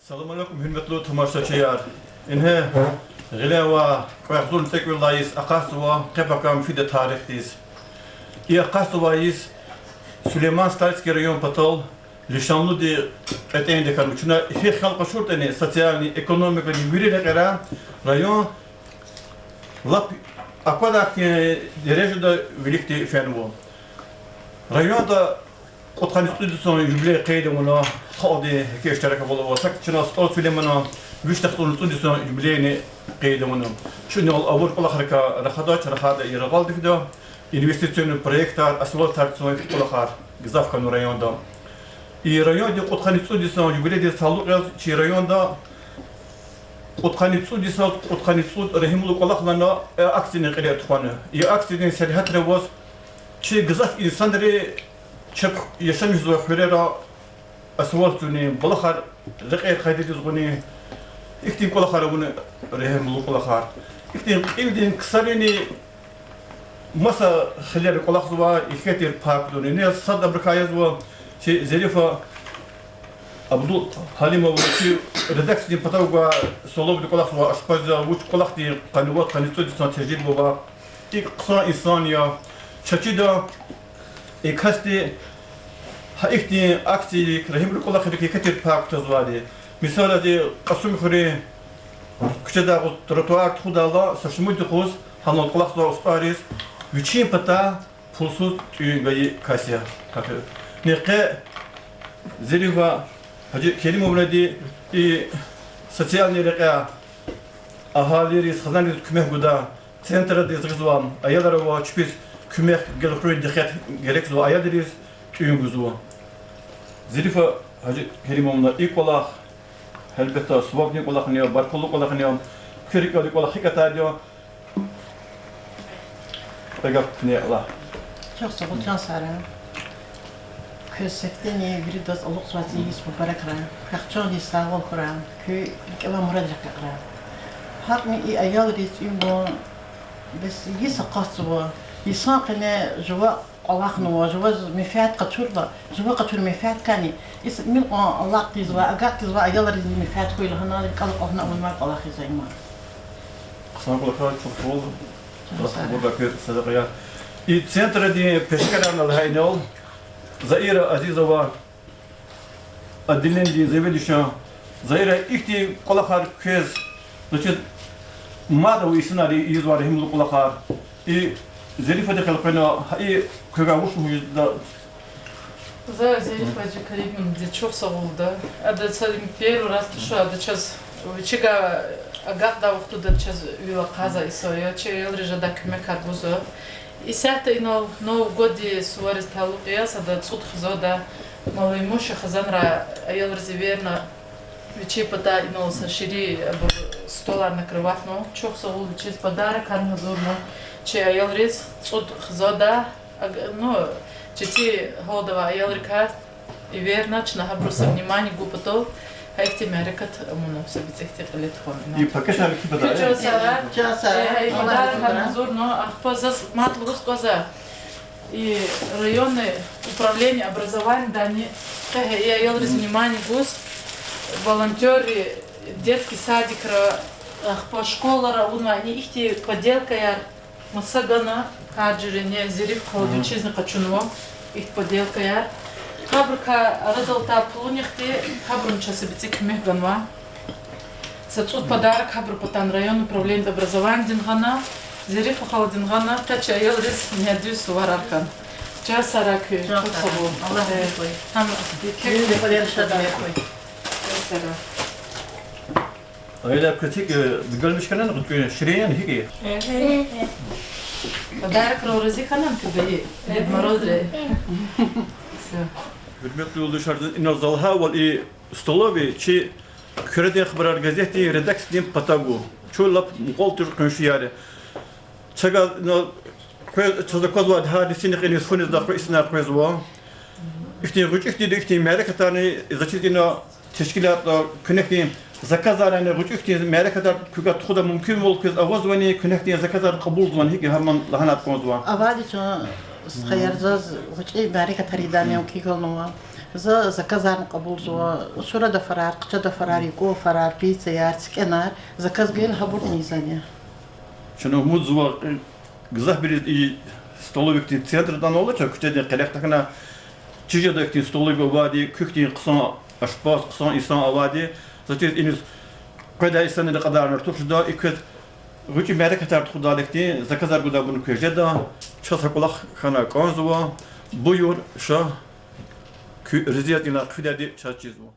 Selamun aleyküm hürmetli tamaşaçılar. İnhe gıleva kayakzul tekvilayız akasva kebaka müfide tarihtiyiz. İyi akasvayız Süleyman Stalski rayon patal Lişanlı di eteğin dekan uçuna hi halka şurtani sosyalni ekonomik ve yürüyle kara rayon lap akvadak derecede birlikte fenvo. Rayonda Kotkan stüdyosunun jubiley kaydımına hadi keşterek bolu olsak çınas o Süleyman'ın Vüştak'ın stüdyosunun jubileyini kaydımını. Şimdi avur kula harika rahada yaragal dikdo. İnvestisyon projeler asfalt tartışmalı kulakar gizaf kanu rayonda. Rayonda Kotkan stüdyosunun jubileyde sağlık yaz çi rayonda Kotkan stüdyosu Kotkan stüdyo rahimlu kulaklarına aksini kıyı tuhanı. Aksini selihat revaz çi gizaf insanları Çek yaşamıyoruz ve hürera asfaltuni balakar rıkayet kaydediyoruz bunu iktin kolakar bunu rehemlu kolakar iktin ildin kısarını masa xilleri kolak zuva ikhetir parkduni ne sadda bırkayız bu şey Zelifa Abdul Halima bu ki redaksiyon patavga solov kolak zuva aşpazda uç kolak diye kanuvat kanistudisyon tecil bu ilk kısa insan ya çakida kasti İhti aksilik rahimli kolak hırki ketir park tozvadi. Misal de kasum khuri küçeda trotuar tudala saçmı dıkuz hanal kolak zor ustaris viçin pata pulsuz tüyüngeyi kasya. Neke zeliva hacı kelime obradi sosyal nereka ahaliris khazan kümeh guda centra dizgizwan ayalara va çpis kümeh gelkroy dikkat gerek zo ayadiriz tüyüngüzwa. Zelifa hacı kelimamlar ilk olarak elbette subaknik olarak ne barkolluk olarak ne kırıklık olarak hikayet ediyor. Peki ne Allah. Çok sağ ol Cansara. Kösefteni bir dost Allah swati ismi barakran. Kakçon sağ ol Kur'an. Kü keva murad rakra. Hak mi ayal rizim bes yisa qaswa. يساقنا جوا قلاقنا وجوا مفات قطورة جوا قطور مفات كاني من الله تزوا أجات تزوا أيلا رز مفات كوي لهنا قلق أهنا أول ما قلاقي زي ما قسم الله خير شوف طول الله بكر صدقيات السنتر دي بشكرنا الهينول زائرة عزيزة و الدلين دي زبدي شان زائرة إختي قلاقار كيز لكن ما دو يسناري يزوارهم لقلاقار Zelifa de kalkana hay kıravuş muydu? Zelifa de Karim'in de çok savuldu. Adı salim первый раз şu adı çaz. Çiga agat da vakti da çaz üye kaza isoya. Çeyel reja da küme karbuzu. İsahta ino no godi suarez taluqya sada tsut khzoda. Malay moşa khazanra ayel rezerverna. Вичепата ino сашири stolar накрывать, но çok savuldu çiz подарок аназурно. Че ayalriz tsud khzoda ну чити ходова ayalrika иверна чна habrusa внимание гупото хайти мерекат муно собицехти qilitxon. И пакета кипада. Cansara. Подарок аназурно ахпазас матлус коза. И районное управление образования дани ayalriz внимание гус волонтеры детский садик по школара они ихти поделка я Масагана, хаджирене, зерив холодючизна качунво, их поделка я. Хабрка радалта плунихте, хабрун часабици кмех ганва. Сацут подарок хабру патан район управления образования дингана, зерив холодингана, тача елрис нядю сувараркан. Часарак, çok sabun. Allah koy. Ham Gün de kadar şadan koy. Çasara. Öyle kritik görmüş kanan şirin hiki. Подарок рози ханам кубеи. Дед Мороз re. Hürmetli yoldaşlar, inazalha ve stolovi çi kürede haber gazeti redaksiyon patagu. Çoğulap koltuk konuşuyor. Çaga no çözde kozva hadisini kini suniz da isna kozva. İşte rüçükti merakatani zaçidina teşkilatla künekti zakazarane rüçükti merakatlar küga tuda mümkün ol kız avazvani künekti zakazar kabul zaman hiki hemen lahanat kozva. Avadi ço خيار زاز وجهي بارك تريداني وكيكل نوا заказан قبول زوا شورا دا فرار قچا دا فرار يكو فرار بيتزا يار سكنار زكاز قيل هبور ميزانية Şunu muzva güzel bir stolovik centrdan olacak. Kütede kelektakına çiğdeki stolovik vadi, kökti kısan aşpaz, kısan insan avadi. Zaten iniz kadar insanın kadar tutuşda ikez Rüçü merak eder tudalıkti. Zakazar guda bunu köjeda. Çasakulak kana konzuva. Buyur şah Riziyat ila küdedi çaçizmu.